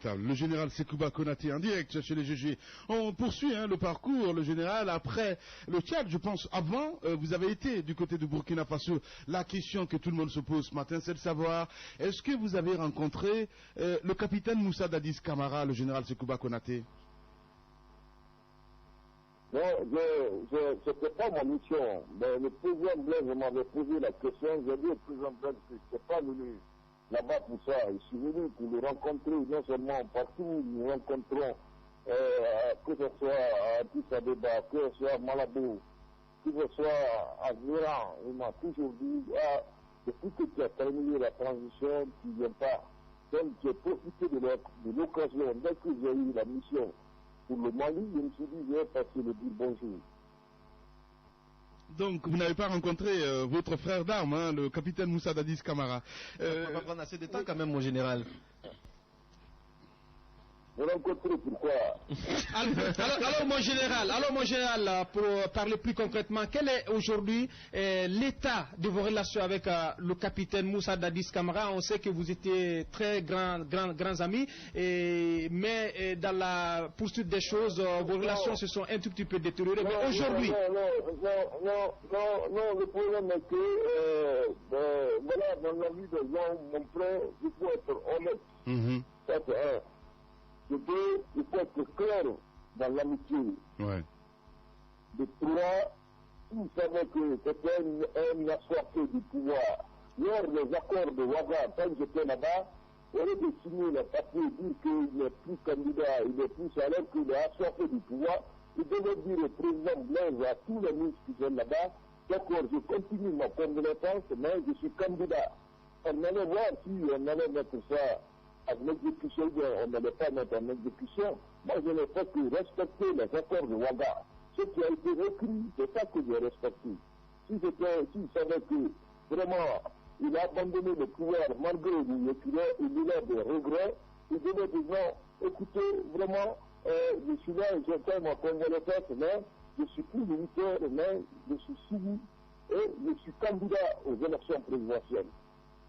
Le général Sekouba Konaté en direct chez les GG. On poursuit le parcours, le général, après le Tchad, je pense, avant, vous avez été du côté de Burkina Faso. La question que tout le monde se pose ce matin, c'est de savoir, est-ce que vous avez rencontré le capitaine Moussa Dadis Camara, le général Sekouba Konaté? Non, c'était pas ma mission. Mais le président Blaise m'avait posé la question, j'ai dit au président Blaise que je n'étais pas venu là-bas pour ça. Je suis venu pour le rencontrer, non seulement partout où nous rencontrons, que ce soit à Addis Abeba, que ce soit à Malabo, que ce soit à Véran. Il m'a toujours dit, depuis que tu as terminé la transition, tu ne viens pas. Donc j'ai profité de l'occasion, dès que j'ai eu la mission pour le Mali, je me suis dit, je vais passer le dire bonjour. Donc, vous n'avez pas rencontré votre frère d'armes, le capitaine Moussa Dadis Camara. Ça va prendre assez de temps quand même, mon général. Vous rencontrez pourquoi? alors, mon général, pour parler plus concrètement, quel est aujourd'hui l'état de vos relations avec le capitaine Moussa Dadis Camara? On sait que vous étiez très grands amis, mais dans la poursuite des choses, vos relations se sont un tout petit peu détériorées. Mais aujourd'hui... Non, le problème est que, voilà, dans la vie des gens, mon frère, il faut être honnête. Ça, c'est un. Il faut être clair dans l'amitié. Ouais. De trois, vous savez que c'était un assoiffé du pouvoir. Lors des accords de Ouaga, quand j'étais là-bas, on aurait de signer le papier et dire qu'il n'est plus candidat, il n'est plus alors qu'il est assoiffé du pouvoir. Il devait dire au président Blaise, à tous les ministres qui sont là-bas, d'accord, je continue ma convalescence, mais je suis candidat. On allait voir si on allait mettre ça en exécution, on n'allait pas mettre en exécution. Moi, je n'ai fait que respecter les accords de Ouaga. Ce qui a été écrit, c'est ça que j'ai respecté. S'il savait que vraiment, il a abandonné le pouvoir malgré lui, il a des regrets, il devait dire, écoutez, vraiment, je suis là, j'ai fait ma convalescence, mais je suis plus militaire, mais je suis civil et je suis candidat aux élections présidentielles.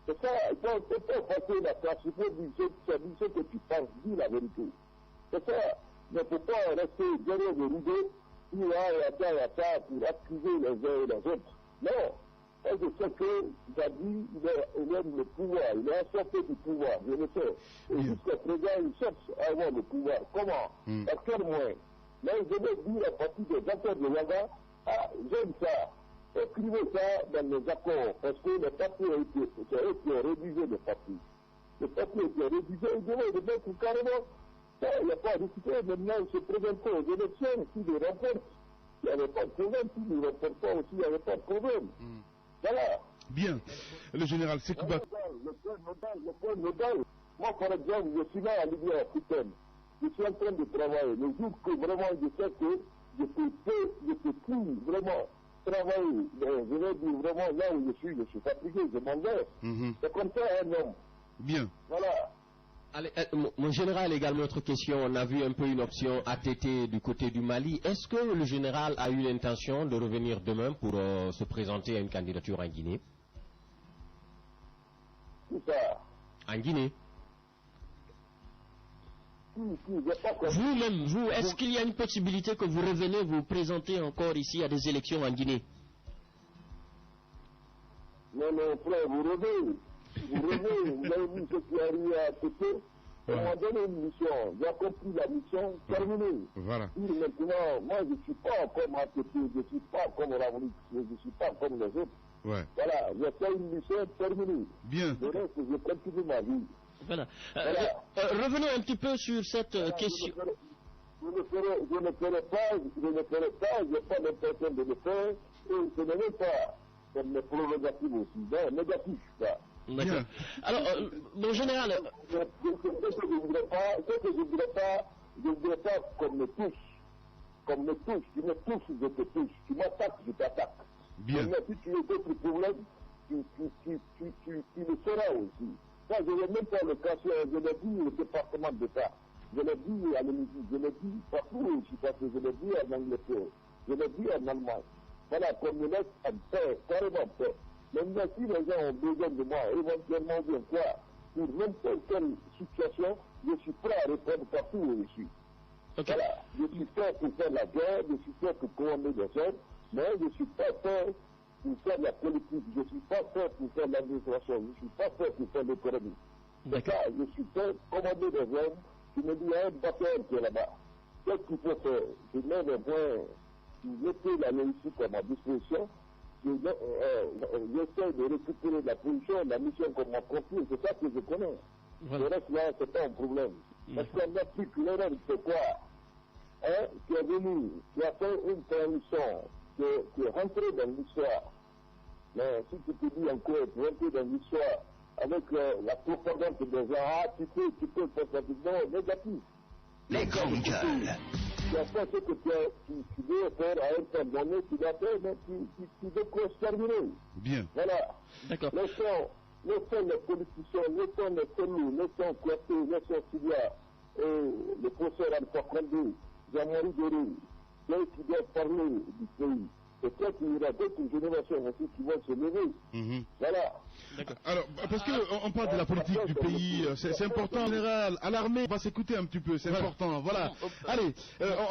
C'est ça, il faut passer la classe, il faut dire ce que tu penses, dis la vérité. C'est ça, mais il ne faut pas rester derrière le rideau, il y a ça pour accuser les uns et les autres. Non, moi je sais que Dadi, il aime le pouvoir, il est assorti du pouvoir, je le sais. Et jusqu'à présent, il cherche à avoir le pouvoir. Comment? Par quel moyen? Mais je vais dire à partir des accords de Ouaga, j'aime ça. Écrivez ça dans les accords, parce que le papier a été rédigé, le papier. Le papier a été rédigé, il devait le mettre carrément. Ça, il n'y a pas à discuter, maintenant il se présentait aux élections, s'il les remporte, il n'y avait pas de problème, s'il ne remporte pas aussi, il n'y avait pas de problème. Voilà. Bien. Le général Sekouba. Le point nodal. Moi, par exemple, je suis là à l'Union africaine. Je suis en train de travailler. Le jour que vraiment je sais que je peux plus vraiment travailler, je vais dire vraiment là où je suis fatigué, je m'en vais. C'est comme ça un homme. Bien. Voilà. Allez, mon général, également autre question. On a vu un peu une option ATT du côté du Mali. Est-ce que le général a eu l'intention de revenir demain pour se présenter à une candidature en Guinée? Tout ça. En Guinée? Vous-même, est-ce qu'il y a une possibilité que vous revenez vous présenter encore ici à des élections en Guinée? Non, frère, vous revenez, vous avez vu ce qui arrive à côté. On m'a donné une mission, j'ai accompli la mission, terminée. Voilà. Et maintenant, moi je ne suis pas comme ATP, je ne suis pas comme Ramonik, je ne suis pas comme les autres. Ouais. Voilà, j'ai fait une mission terminée. Bien. Le reste, je continue ma vie. Voilà. Revenons un petit peu sur cette question. Je ne ferai pas, je n'ai pas l'intention de le faire, et ce n'est même pas comme mes prérogatives aussi, négatif, ça. D'accord. Alors, mon général... Ce que je ne voudrais pas, je ne voudrais pas qu'on me touche. Tu me touches, je te touche. Tu m'attaques, je t'attaque. Bien. Mais si tu as d'autres problèmes, tu le sauras aussi. Ça, je n'ai même pas le cacher, je l'ai dit au département d'État. Je l'ai dit à l'Élysée, je l'ai dit partout où je suis passé, je l'ai dit en Angleterre, je l'ai dit en Allemagne. Voilà, qu'on me laisse en paix, carrément en paix. Maintenant, si les gens ont besoin de moi, éventuellement bien quoi, pour n'importe quelle situation, je suis prêt à répondre partout où je suis. Okay. Voilà, je suis prêt pour faire la guerre, je suis prêt pour commander des hommes, mais je ne suis pas prêt pour faire la politique, je ne suis pas prêt pour faire l'administration, je ne suis pas prêt pour faire l'économie. C'est ça, je suis prêt à commander des hommes, qui me disent, il y a un batteur qui est là-bas. Qu'est-ce qu'il faut faire? Je mets des points, je mets la logistique à ma disposition, j'essaie de récupérer la position, la mission qu'on m'a confiée, c'est ça que je connais. Voilà. Le reste là, c'est pas un problème. Parce qu'en Afrique, l'erreur, c'est quoi? Hein, qui est venu, qui a fait une transition, qui est rentré dans l'histoire. Mais si tu te dis encore, tu es rentré dans l'histoire avec la propagande des gens, ah, tu peux faire ça, non, négatif. Les grandes gueules. Tu as fait ce que tu veux faire à un temps donné, tu l'as fait, mais tu veux terminer. Bien. Voilà. D'accord. Laissons les politiciens, laissons les cellules, laissons Kouaté, laissons Syria, le professeur Alpha Condé, Jean-Marie Doré, ceux qui doivent parler du pays. Peut-être qu'il y aura d'autres générations aussi qui vont se lever. Voilà. Alors, parce qu'on parle de la politique du pays, c'est important en général. À l'armée, on va s'écouter un petit peu, c'est important. Voilà. Allez,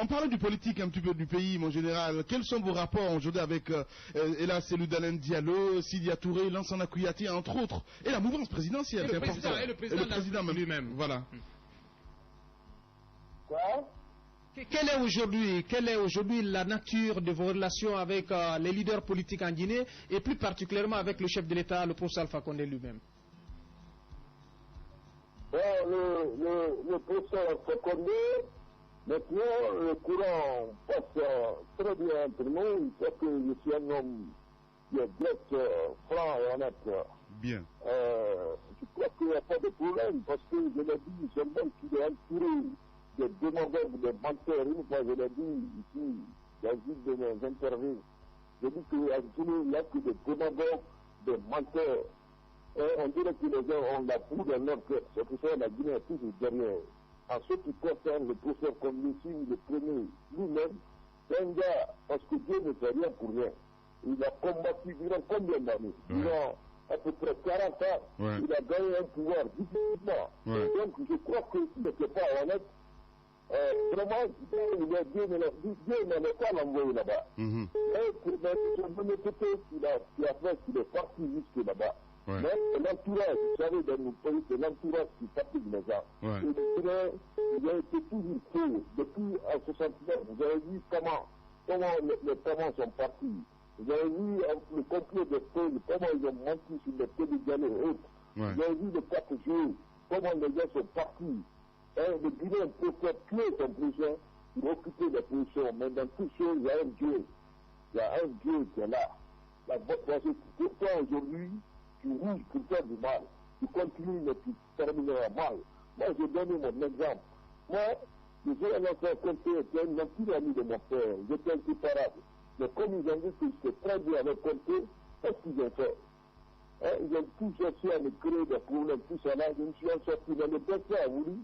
en parlant du politique un petit peu du pays, mon général, quels sont vos rapports aujourd'hui avec Ella Seloudalen Diallo, Sidia Touré, Lansana Kouyaté, entre autres, et la mouvance présidentielle, c'est important. Et le président lui-même. Voilà. Quoi? Quelle est aujourd'hui la nature de vos relations avec les leaders politiques en Guinée et plus particulièrement avec le chef de l'État, le professeur Alpha Condé lui-même? Bon, le professeur Alpha Condé, maintenant, le courant passe très bien entre nous. Il sait que je suis un homme qui est direct, franc et honnête. Bien. Je crois qu'il n'y a pas de problème parce que je l'ai dit, c'est un homme qui est entouré des demandeurs, des menteurs. Une fois, je l'ai dit ici, dans une de mes interviews, je dis qu'il n'y a que des demandeurs, des menteurs. Et on dirait que les gens ont la poudre dans leur cœur. C'est pour ça que la Guinée est toujours derrière. En ce qui concerne le professeur Kondé, le premier lui-même, c'est un gars, parce que Dieu ne fait rien pour rien. Il a combattu durant combien d'années? Durant à peu près 40 ans. Ouais. Il a gagné un pouvoir difficilement. Ouais. Donc je crois que s'il n'était pas honnête, vraiment, Dieu n'allait pas l'envoyer là-bas. Mhm. Mais son honnêteté qu'il a fait, qu'il est parti jusque là-bas. Ouais. Mais l'entourage, vous savez, dans nos pays, c'est l'entourage qui fatigue les gens. Ouais. Et il a été toujours faux. Depuis en 69, vous avez vu comment les parents sont partis. Vous avez vu le complot des feuilles, comment ils ont menti sur les télégalais et autres. Ouais. Vous avez vu le 4 juillet, comment les gens sont partis. Le Guinéen peut faire tuer son prochain pour occuper les positions, mais dans toutes choses, il y a un Dieu. Il y a un Dieu qui est là. La bonne pensée, pour toi aujourd'hui, tu rouges pour faire du mal. Tu continues, mais tu termineras mal. Moi, j'ai donné mon exemple. Moi, le jeune enfant Conté était un petit ami de mon père. J'étais inséparable. Mais comme ils ont dit que j'étais très bien avec Conté, qu'est-ce qu'ils ont fait? Ils ont tout cherché à me créer des problèmes, tout ça là. Je me suis en sorti dans le destin a voulu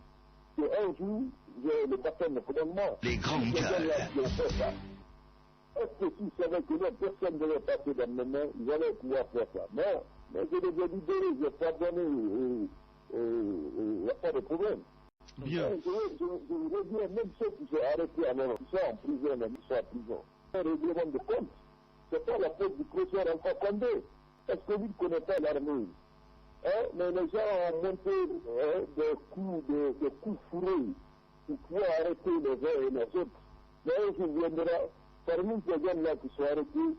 qu'un jour, j'ai le baptême de commandement. Les grandes gueules. Est-ce que s'ils savaient que non, personne ne devait passer dans mes mains, ils allaient pouvoir faire ça? Non, mais je les ai libérés, je n'ai pas donné, il n'y a pas de problème. Bien. Je voudrais dire, même ceux qui sont arrêtés alors, ils sont en prison, même ils sont en prison. Un règlement de compte, c'est pas la faute du professeur Alpha Condé. Est-ce que vous ne connaissez pas l'armée? Mais les gens ont monté des coups fourrés pour pouvoir arrêter les uns et les autres. Mais un jour viendra, parmi ces gens-là qui sont arrêtés,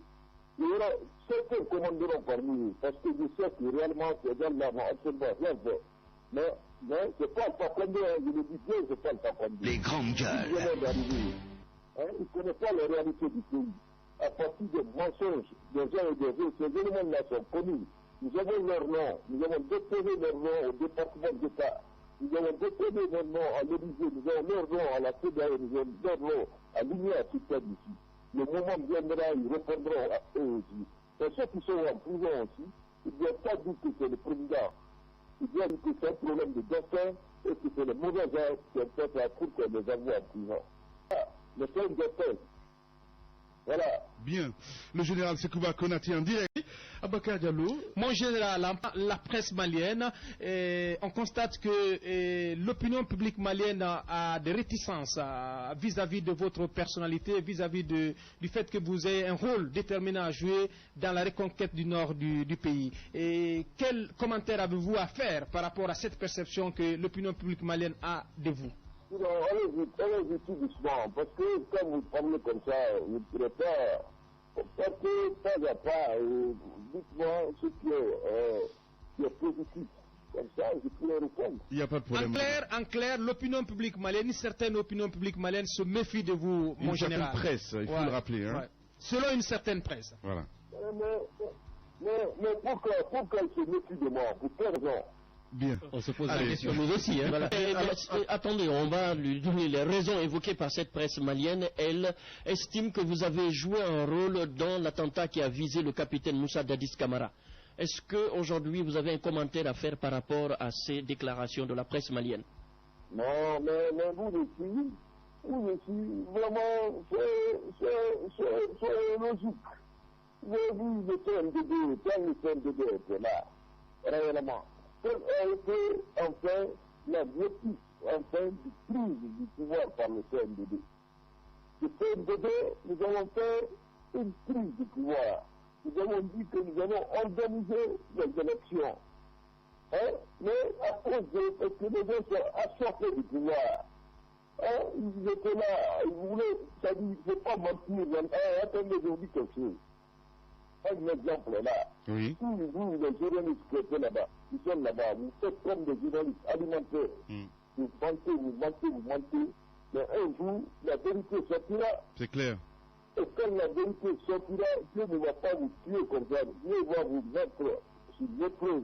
il y aura certains commanderont parmi eux, parce que je sais que réellement ces gens-là vont absolument rien faire. Mais c'est pas Alpha Condé, je le dis bien, c'est pas Alpha Condé. Les grandes gueules. Ils ne connaissent pas la réalité du pays. À partir des mensonges des uns et des autres, ces éléments-là sont connus. Nous avons leur nom, nous avons déposé leur nom au département d'État, nous avons déposé leur nom à l'Élysée, nous avons leur nom à la CEDEAO, nous avons leur nom à l'Union africaine ici. Le moment viendra, ils répondront à eux aussi. Et ceux qui sont en prison aussi, ils ne doivent pas dire que c'est le président. Ils doivent dire que c'est un problème de destin et que c'est le mauvais gens qui ont fait la cour qu'on les envoie en prison. Le fait de destin. Voilà. Bien. Le général Sekouba Konaté en direct. Abakar Diallo. Mon général, la presse malienne, on constate que l'opinion publique malienne a des réticences vis-à-vis de votre personnalité, vis-à-vis du fait que vous ayez un rôle déterminant à jouer dans la reconquête du nord du pays. Et quel commentaire avez-vous à faire par rapport à cette perception que l'opinion publique malienne a de vous? Non, allez-y tout doucement, parce que quand vous parlez comme ça, vous ne pourrez pas, parce que pas à pas, dites-moi ce qui est positif. Comme ça, je pourrais répondre. Il n'y a pas de problème. En clair, l'opinion publique malienne, une certaine opinion publique malienne se méfie de vous, mon général. Une certaine presse, il faut le rappeler. Hein. Ouais. Selon une certaine presse. Voilà. Mais pourquoi elle se méfie de moi? Pour quelle raison? Bien. On se pose la question nous aussi. Hein. Voilà. Attendez, on va lui donner les raisons évoquées par cette presse malienne. Elle estime que vous avez joué un rôle dans l'attentat qui a visé le capitaine Moussa Dadis Camara. Est-ce qu'aujourd'hui vous avez un commentaire à faire par rapport à ces déclarations de la presse malienne? Non, mais vous aussi, vraiment, c'est logique. J'ai vu le CNDD, quand le CNDD était là, réellement. Quelle a été, enfin, l'objectif, enfin, du prise du pouvoir par le CNDD? Le CNDD, nous avons fait une prise du pouvoir. Nous avons dit que nous allons organiser les élections. Hein? Mais à cause de parce que les gens sont assortés du pouvoir. Hein? Ils étaient là, ils voulaient, ça dit, il ne faut pas mentir. Attendez, je vous dis quelque chose. Un exemple là. Oui. Tous vous, les journalistes qui étaient là-bas, qui sont là-bas, vous faites comme des journalistes alimentaires. Vous mentez. Mais un jour, la vérité sortira. C'est clair. Et quand la vérité sortira, Dieu ne va pas vous tuer comme ça. Dieu va vous mettre sur l'épreuve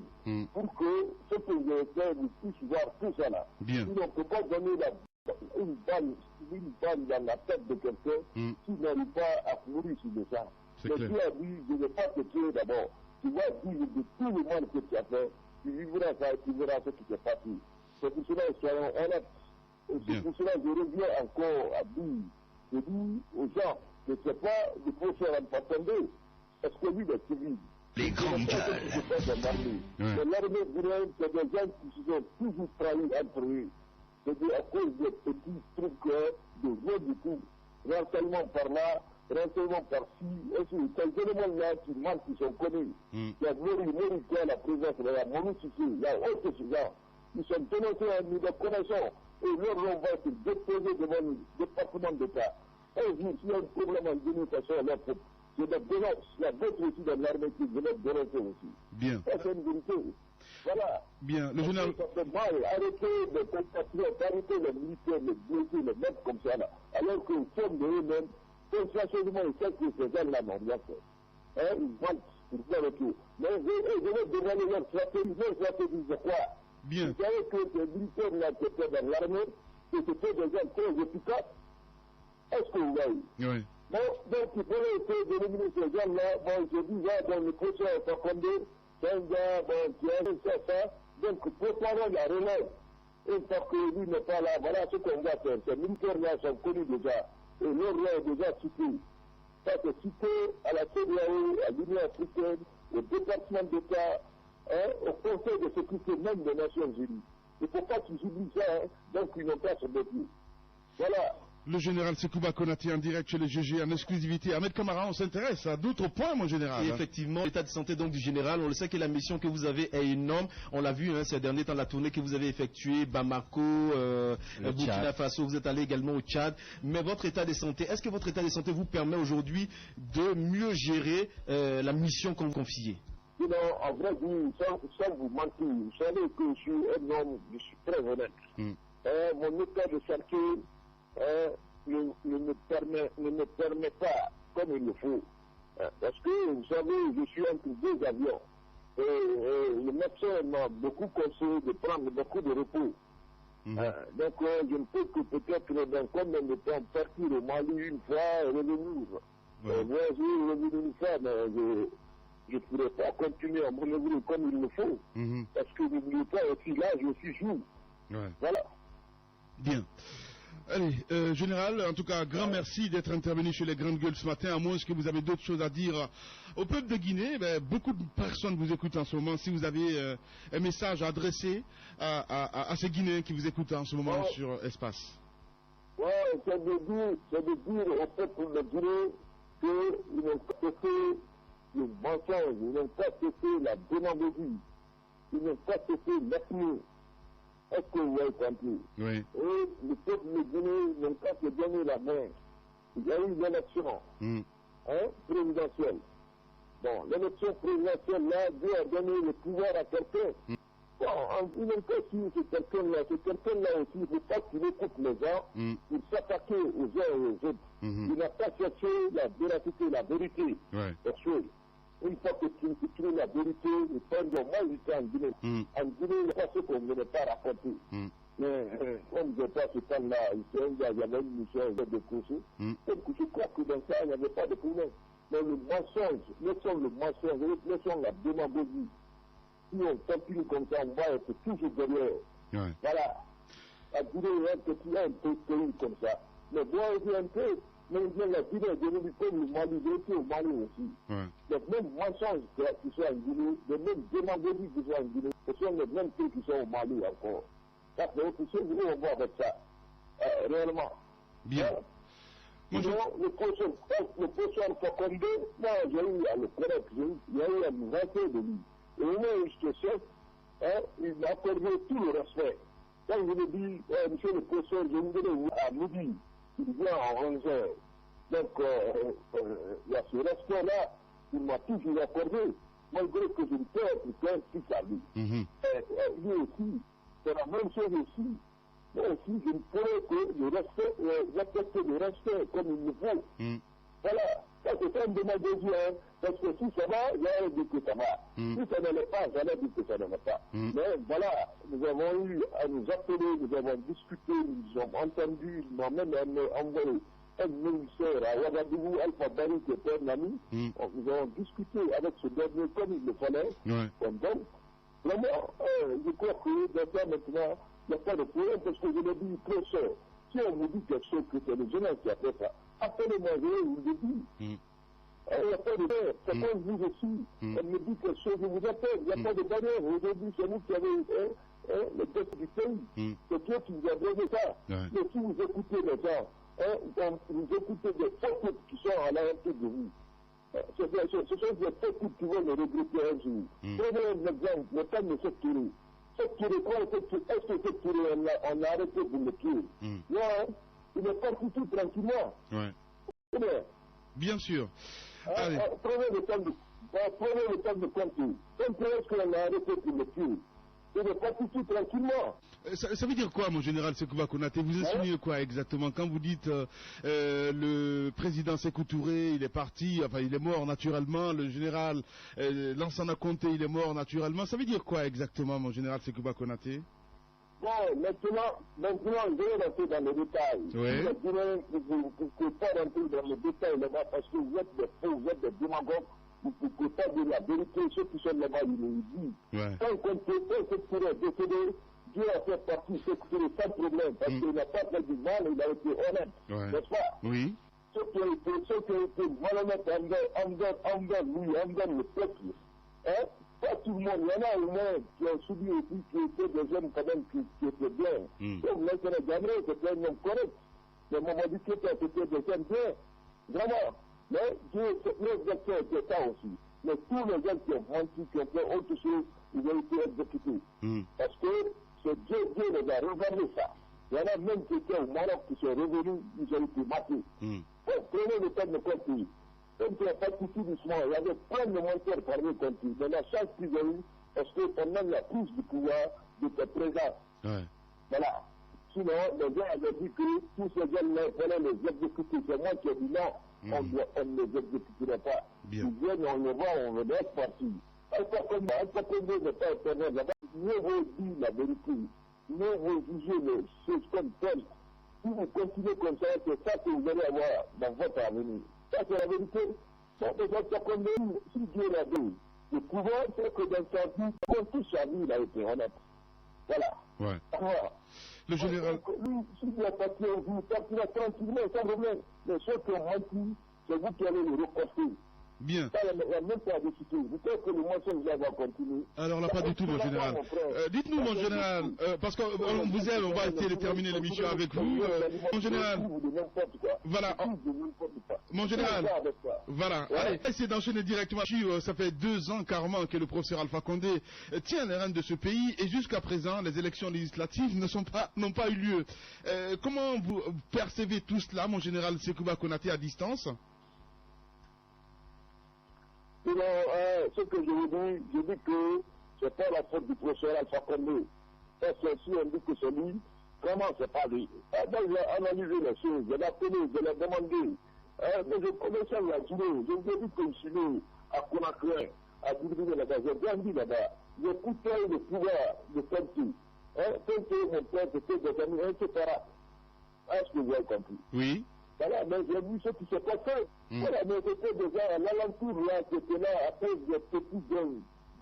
pour que ce que vous avez fait, vous puissiez voir tout ça là. Bien. Si on ne peut pas donner une balle dans la tête de quelqu'un qui n'arrive pas à mourir sur le sang. Mais clair. tu as dit, je ne vais pas te tuer d'abord. Tu vas dire de tout le monde que tu as fait, tu vivras ça et tu verras ce qui s'est passé. C'est pour cela que soyons honnêtes. Et c'est pour cela que je reviens encore à dire, je dis aux gens que ce n'est pas de procès en attendez, parce que lui, les civils, Les grandes gueules. mais l'armée gouvernementale, c'est des gens qui se sont toujours trahis entre eux. C'est à cause des petits trucs de rien du tout. Renseignement par là, renseignement par-ci, et c'est ces éléments-là qui manquent, qui sont connus. Il y a Mori qui a la présence, il y a Monu Sissé, il y a autre gens. Ils sont dénoncés, nous les connaissons, et leur nom va se déposer devant le département d'État. Un jour, s'il y a un problème en dénonciation, je les dénonce. Il y a d'autres aussi dans l'armée qui veulent dénoncer aussi. Bien. Ça, c'est une vérité. Voilà. Bien. Le journal. Ça fait mal. Arrêtez les compatriotes, arrêtez les militaires, les blessés, les mettre comme ça là. Alors qu'ils sont de eux-mêmes, consciencieusement, ils savent que ces gens-là n'ont rien fait. Hein, ils mentent pour faire le tout. Mais je vais demander leur stratégie de quoi? Bien. Vous savez que ces militaires-là qui étaient dans l'armée, c'était des gens très efficaces. Est-ce que vous voyez? Oui. Bon, donc il fallait essayer d'éliminer ces gens-là. Bon, je dis, là, dans le procès à Fakonde, c'est un gars, bon, qui a fait ça. Donc, préparons la relève. Une fois que lui n'est pas là, voilà ce qu'on va faire. Ces militaires-là sont connus déjà. Et leur roi est déjà cité. Ça, c'est cité à la CEDEAO, à l'Union africaine, au département d'État, hein, au Conseil de sécurité même des Nations Unies. Il ne faut pas qu'ils oublient ça, hein, donc ils n'ont pas à se défier. Voilà. Le général Sekouba Konaté en direct chez les GG en exclusivité. Ahmed Kamara, on s'intéresse à d'autres points, mon général. Et effectivement, l'état de santé donc du général, on le sait que la mission que vous avez est énorme. On l'a vu ces derniers temps, la tournée que vous avez effectuée, Bamako, Burkina Faso, vous êtes allé également au Tchad. Mais votre état de santé, est-ce que votre état de santé vous permet aujourd'hui de mieux gérer la mission qu'on vous confie? Sinon, en vrai, sans vous mentir, vous savez que je suis un homme, je suis très honnête. Mon état de santé ne me permet pas comme il le faut. Parce que, vous savez, je suis entre deux avions. Et le médecin m'a beaucoup conseillé de prendre beaucoup de repos. Donc, je ne peux que peut-être dans combien de temps partir au Mali une fois et revenir. Moi, je vais revenir une fois, mais je ne pourrais pas continuer à manœuvrer comme il le faut. Parce que n'oubliez pas aussi, là, je suis jour. Voilà. Bien. Allez, Général, en tout cas, grand merci d'être intervenu chez les Grandes Gueules ce matin, à moins que vous avez d'autres choses à dire au peuple de Guinée. Beaucoup de personnes vous écoutent en ce moment. Si vous avez un message à adresser à ces Guinéens qui vous écoutent en ce moment sur Espace. Oui, c'est de dire au peuple de Guinée qu'ils n'ont pas cessé le mensonge, ils n'ont pas cessé la démagogie, ils n'ont pas cessé l'ethnie. Est-ce que vous avez compris? Oui. Et le peuple de Guinée n'ont pas se donner la main. Il y a eu l'élection présidentielle. Bon, l'élection présidentielle, là, Dieu a donné le pouvoir à quelqu'un. Bon, il n'aime pas suivre ce quelqu'un-là. Ce quelqu'un-là aussi, il ne faut pas qu'il écoute les gens pour s'attaquer aux uns et aux autres. Il n'a pas cherché la véracité, la vérité des choses. Une fois que tu trouves la vérité, il faut moi j'étais en Guinée. En Guinée, il n'y a pas ce qu'on ne veut pas raconter. Mais comme je pas ce temps-là, il y avait une mission de coucher. Je crois que dans ça, il n'y avait pas de problème. Mais le mensonge, laissons le mensonge, laissons la démagogie. Si on continue comme ça, on va être toujours derrière. Voilà. La Guinée est un pays comme ça. Mais moi, j'ai un peu. Mais la Guinée est devenue comme le Mali, j'ai au Mali aussi. Les mêmes mensonges qui sont en Guinée, les mêmes démagogies qui sont en Guinée, ce sont les mêmes pays qui sont au Mali encore. Ça, c'est autre chose, nous, on voit avec ça. Réellement. Bien. Le professeur Fakonde, moi, j'ai eu à le connaître, il y a eu à nous rater de lui. Et au moment où je te chef, il m'a accordé tout le respect. Quand je lui dis, monsieur le professeur, je vous donne à midi. Il vient en 11 heures. Donc, il y a ce respect-là qu'il m'a toujours accordé, malgré que je ne peux être qu'un fils à lui. Lui aussi, c'est la même chose aussi. Moi aussi, je ne pourrais que le respect, respecter le respect comme il le faut. Voilà. Ça, c'est un démagogie, parce que si ça va, j'allais dire que ça va. Si ça n'allait pas, j'allais dire que ça ne va pas. Mais voilà, nous avons eu à nous appeler, nous avons discuté, nous avons entendu, ils m'ont même envoyé un ministère à Ouagadougou, Alpha Bari, qui était un ami. Nous avons discuté avec ce dernier comme il le fallait. Donc, vraiment, je crois que dans ça maintenant, il n'y a pas de problème, parce que je l'ai dit, professeur, si on vous dit quelque chose que c'est le jeunesse qui a fait ça, appelez-moi, je vais vous le dire. Il n'y a pas de barrière. C'est comme vous aussi. Elle me dit quelque chose, je vous appelle. Il n'y a pas de barrière. Aujourd'hui, c'est vous qui avez le test du pays. C'est Dieu qui vous a donné ça. Mais si vous écoutez les gens, vous écoutez des faux qui sont à l'arrêt de vous. Ce sont des faux qui vont le regretter un jour. Prenez un exemple, le temps de cette tournée. Cette tournée, est-ce que cette tournée, on a arrêté de le tuer? Non, il est parti tout tranquillement. Bien sûr. Prenez le temps de compter. Quand est-ce qu'on a arrêté de le tuer? Il est parti tout tranquillement. Ça veut dire quoi, mon général Sekouba Konaté? Vous insinuez quoi exactement quand vous dites le président Sékou Touré, il est parti, enfin il est mort naturellement, le général Lansana Conté, il est mort naturellement. Ça veut dire quoi exactement, mon général Sekouba Konaté? Bon, maintenant, je vais rentrer dans les détails. Vous ne pouvez pas rentrer dans les détails là-bas parce que vous êtes des faux, vous êtes des démagogues. Vous ne pouvez pas dire la vérité. Ceux qui sont là-bas, ils le disent. Quand on peut décéder, Dieu a fait partie, c'est sans problème, parce qu'il n'a pas fait du mal, il a été honnête. N'est-ce pas? Oui. Ceux qui ont été malhonnêtes envers lui, envers le peuple, pas tout le monde, il y en a au moins qui ont subi aussi, qui étaient des jeunes quand même qui étaient bien. Donc, maintenant, Gamré, c'était un homme correct. Mais Mamadi Keita, c'était des jeunes bien. Vraiment. Mais Dieu, les acteurs étaient ça aussi. Mais tous les gens qui ont menti, qui ont fait autre chose, ils ont été exécutés. Parce que c'est Dieu les a regardé ça. Il y en a même qui étaient au Maroc qui sont revenus, ils ont été matés. Prenez le temps de compter. Comme tu as participé doucement, il y avait plein de menteurs parmi contre. Mais la chance qu'ils ont eue, parce que pendant la prise du pouvoir, de tes présents. Voilà. Sinon, les gens avaient dit que tous ces gens-là, il fallait les exécuter. C'est moi qui ai dit non, on ne les exécuterait pas. Ils viennent, on les voit, on les laisse partir. Alpha-Condé n'est pas éternel. Mieux vaut dire la vérité. Mieux vaut juger les choses comme telles. Si vous continuez comme ça, c'est ça que vous allez avoir dans votre avenir. Ça, c'est la vérité. Si Dieu l'a dit, le pouvoir fait que dans sa vie, comme toute sa vie, il a été honnête. Voilà. Le général... Lui, s'il doit partir, vous partira tranquillement, sans problème. Mais ceux qui ont menti, c'est vous qui allez le reconstruire. Bien. Ça, il n'y a même pas de cité. Vous savez que le mensonge va continuer. Alors là, pas du tout, mon général. Dites-nous, mon général, parce qu'on vous aime, on va essayer de terminer l'émission avec vous. Mon général, voilà. Mon général, voilà. Allez, essayez d'enchaîner directement. Ça fait 2 ans carrément que le professeur Alpha Condé tient les rênes de ce pays et jusqu'à présent, les élections législatives n'ont pas eu lieu. Comment vous percevez tout cela, mon général Sekouba Konaté, à distance? Sinon, ce que je vous dis, je dis que c'est pas la faute du professeur Alpha Condé. Ça, c'est si on dit que c'est lui, comment c'est pas lui? Moi, j'ai analysé les choses, je l'ai appelé, je l'ai demandé. Mais je commençais à la journée, je vous ai dit que je suis né à Conakry, à Bourgogne là-bas, j'ai bien dit là-bas, j'ai coupé le pouvoir de Tente. Tente, mon père, c'était des amis inséparables. Est-ce que vous avez compris? Oui. Voilà, mais j'ai vu ce qui s'est passé. Voilà, mais c'était déjà à l'alentour, là, c'était là, à cause des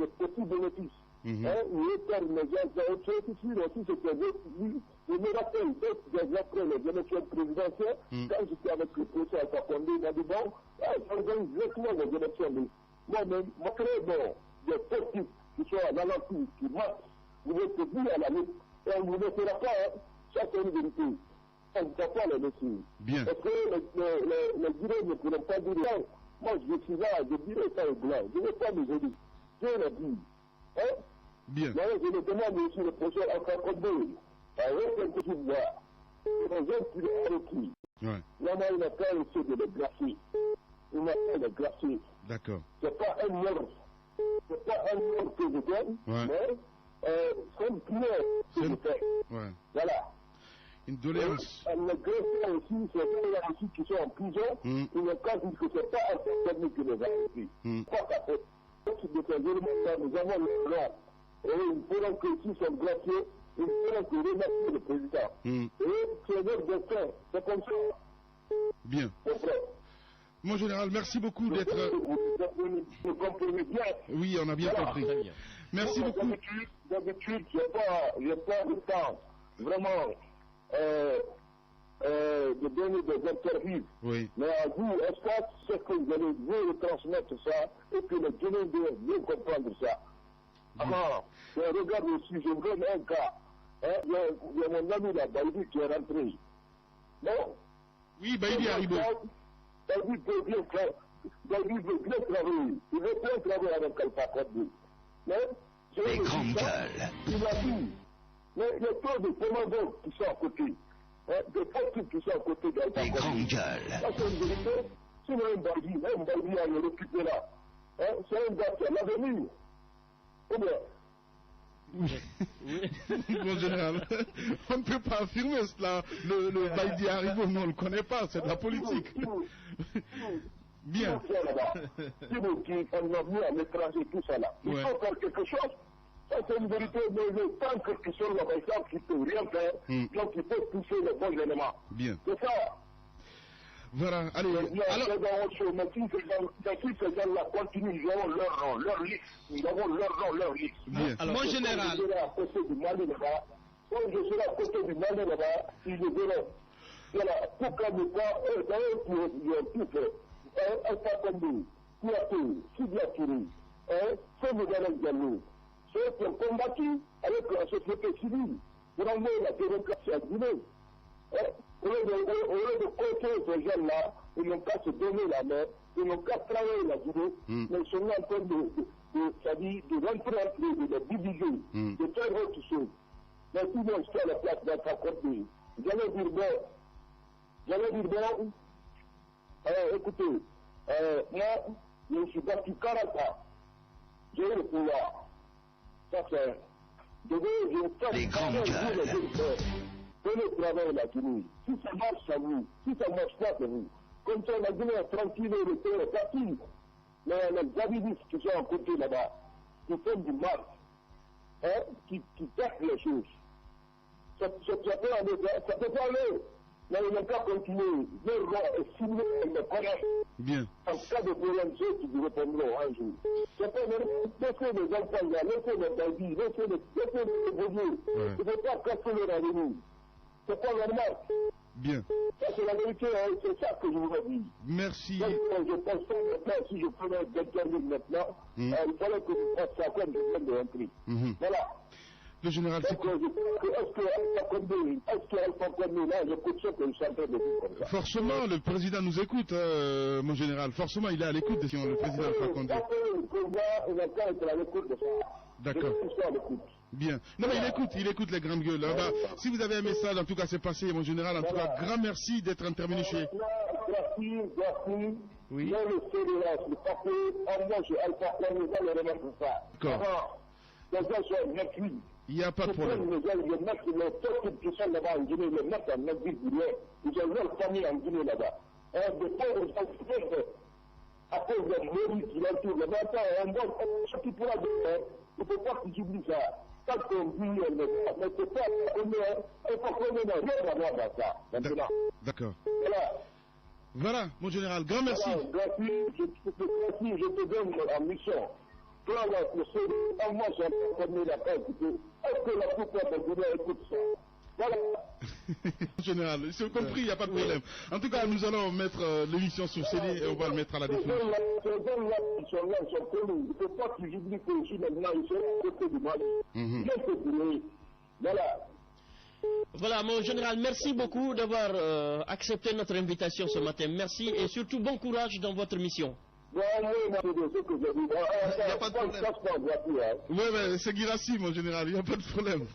petits bénéfices. Il était mais j'ai autre chose ici, aussi, c'était lui. Je me rappelle, des après les élections présidentielles, quand j'étais avec le professeur Alpha Condé, il m'a dit, bon, j'organise directement les élections. Moi-même, montrer, bon, des petits qui sont à l'alentour, qui marchent, vous êtes venus à la lutte, et on ne vous laissera pas, ça c'est une vérité. On ne peut pas les laisser. Bien. Parce que les bureaux ne pourront pas dire non. Moi, je suis là, je dirais ça au blanc. Je ne vais pas me dire. Je le dis. Hein? Bien. Mais je le demande aussi le professeur Alpha Condé. Avec un petit pouvoir. Les gens qui l'ont arrêté. Ouais. Là, il n'a pas essayé de les glacer. Il n'a pas les glacer. D'accord. C'est pas un ordre. C'est pas un ordre que je donne. Ouais. Mais c'est une prière que je fais. Ouais. Voilà. Une doléance. Les greffiers aussi, c'est ceux-là aussi qui sont en prison, ils n'ont qu'à dire que c'est pas un système qui les a arrêtés. Pas qu'à faire. De ces éléments-là, nous avons le plan. Et il faudra que s'ils sont greffiers, il faudra que remercier le président. Et c'est leur destin. C'est comme ça. Bien. Mon général, merci beaucoup d'être... Vous comprenez bien. Oui, on a bien compris. Très bien. Merci beaucoup. D'habitude, j'ai pas de temps. Vraiment. De donner des interviews. Oui. Mais à vous, est-ce que c'est que vous allez vous transmettre ça et que les jeunes doivent bien comprendre ça? Alors, je regarde aussi, je donne un cas. Il y a mon ami là, Baïdi, qui est rentré. Non? Oui, Baïdi Haribo. Baïdi veut bien travailler. Il veut bien travailler avec Alpha Condé. Mais, Les grandes gueules. il a dit, mais il y a trop de commandants qui sont à côté. Des politiques qui sont à côté d'Alpha Condé. Les grandes gueules. Ça, c'est une vérité. Sinon, un Baïdi à le récupérer là. C'est un gars qui a l'avenir. Ou bien, Mon général, on ne peut pas affirmer cela. Le Baïdi Haribo, nous on ne le connaît pas, c'est de la politique. Bien. Si vous qui on a mis à l'étranger tout ça là, il faut faire quelque chose. Ça c'est une vérité, mais le temps que qui sont là-bas, qui ne peut rien faire, donc il faut toucher les bons éléments. Bien. C'est ça. Voilà, allez. Alors, mais si ces gens-là continuent, ils auront leur rang, leur liste. Ils auront leur rang, leur liste. bien. Alors, mon général. Quand je serai à côté du Mali là-bas, ils le verront. Voilà, pourquoi ne pas, d'ailleurs, qui ont tout fait, Alpha Condé, Kouyaté, Sidya Touré, Sénégalais Diallo, ceux qui ont combattu avec la société civile pour emmener la démocratie à Guinée. Au lieu de compter ces gens-là, ils n'ont qu'à se donner la main, ils n'ont qu'à travailler la Guinée, mais ils sont en train de rentrer, de les diviser, de faire autre chose. Mais tout le monde est à la place d'Alpha Condé. J'allais dire bon, écoutez, moi, je me suis battu 40 ans. J'ai eu le pouvoir. Ça c'est... Les grandes gueules. Venez travailler la Guinée. Si ça marche, à vous. Si ça ne marche pas, c'est vous. Comme ça, la Guinée est tranquille et le pays est facile. Mais les Zavidistes qui sont à côté là-bas, qui font du mal, qui perdent les choses. Ça peut pas aller. Mais ils n'ont pas continué. Leur rang est signé, ils le connaissent. Bien. En cas de problème, ceux qui vous répondront un jour. C'est pas laissez les enfants là, laissez les bandits, laissez les évoluer. Il ne faut pas casser leur avenir. C'est pas normal. Bien. Ça, c'est la vérité, hein, c'est ça que je voulais dire. Merci. Donc, je pense que maintenant, si je prenais d'intervenir maintenant, il fallait que je fasse ça comme je viens de rentrer. Voilà. Le général, Donc, est-ce qu'Alpha Condé, là, j'écoute ce que je suis en train de dire comme ça. forcément, le président nous écoute, mon général. Forcément, il est à l'écoute de le président Alpha Condé. Le président, il a qu'à être à l'écoute de ça. D'accord. Je suis à l'écoute. Bien. Non, mais il écoute les grandes gueules. Bah, si vous avez un message, en tout cas, c'est passé, mon général. En tout cas, grand merci d'être intervenu chez. Merci. Oui. Dans le CDS, le papier, en moi, j'ai Alpha Condé, dans le remettre ça. D'accord. Les gens sont gratuits. Il n'y a pas de problème. Les gens, ils mettent les taux qui sont là-bas en Guinée, ils les mettent en Afrique du Nord. Ils ont leur famille en Guinée là-bas. Des pauvres gens à cause de Maurice qui l'entoure là-bas, on voit ce qui pourra dire, il ne faut pas que j'oublie ça. Quand on dit, mais c'est pas qu'on n'a rien à voir dans ça, maintenant. D'accord. Voilà. Voilà, mon général, grand merci. Voilà, je te donne en mission. Toi, moi, j'ai entendu la presse. Est-ce que la plupart des Guinéens écoutent ça? Voilà. Général, c'est compris, il n'y a pas de problème. En tout cas, nous allons mettre l'émission sur CD et on va le mettre à la diffusion. Ces gens-là, ils sont là, ils sont connus. Il ne faut pas que j'oublie que ici, maintenant, ils sont à côté du Mali. Ils sont connus. Voilà. Voilà, mon général, merci beaucoup d'avoir accepté notre invitation ce matin. Merci et surtout bon courage dans votre mission. Il n'y a pas de problème. Oui, mais c'est Girassi, mon général, il n'y a pas de problème.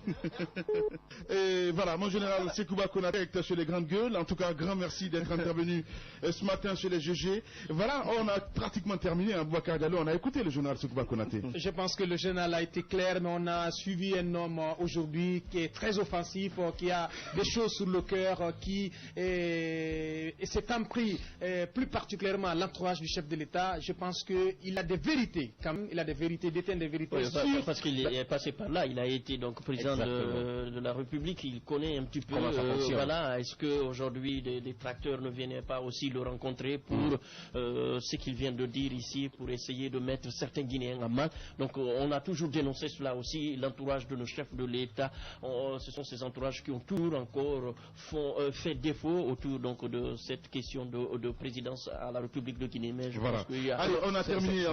Et voilà, mon général, c'est Kuba Konaté chez les grandes gueules. En tout cas, grand merci d'être intervenu ce matin chez les GG. Voilà, on a pratiquement terminé. Boubacar Diallo, on a écouté le général Kuba Konaté. Je pense que le général a été clair, mais on a suivi un homme aujourd'hui qui est très offensif, qui a des choses sur le cœur, qui s'est pris plus particulièrement à l'entourage du chef de l'État. Je pense qu'il a des vérités, quand même, il a des vérités, détient des vérités. Oui, parce qu'il est passé par là, il a été donc président de la République, il connaît un petit peu, voilà, est-ce qu'aujourd'hui des détracteurs ne viendraient pas aussi le rencontrer pour ce qu'il vient de dire ici, pour essayer de mettre certains Guinéens en mal. Donc on a toujours dénoncé cela aussi, l'entourage de nos chefs de l'État, ce sont ces entourages qui ont toujours encore fait défaut autour donc de cette question de présidence à la République de Guinée. Mais je pense que allez, on a terminé.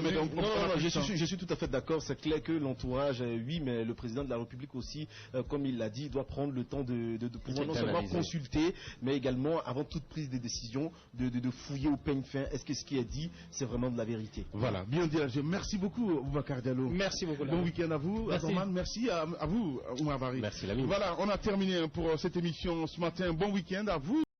Je suis tout à fait d'accord. C'est clair que l'entourage, oui, mais le président de la République aussi, comme il l'a dit, doit prendre le temps de pouvoir non seulement consulter, mais également, avant toute prise de décision, de fouiller au peigne fin. Est-ce que ce qui est dit, c'est vraiment de la vérité? Voilà, bien dit. Merci beaucoup, Boubacar Diallo. Merci beaucoup. Bon week-end à vous. Merci à vous, Oumar Bari. Merci, l'ami. Voilà, on a terminé pour cette émission ce matin. Bon week-end à vous.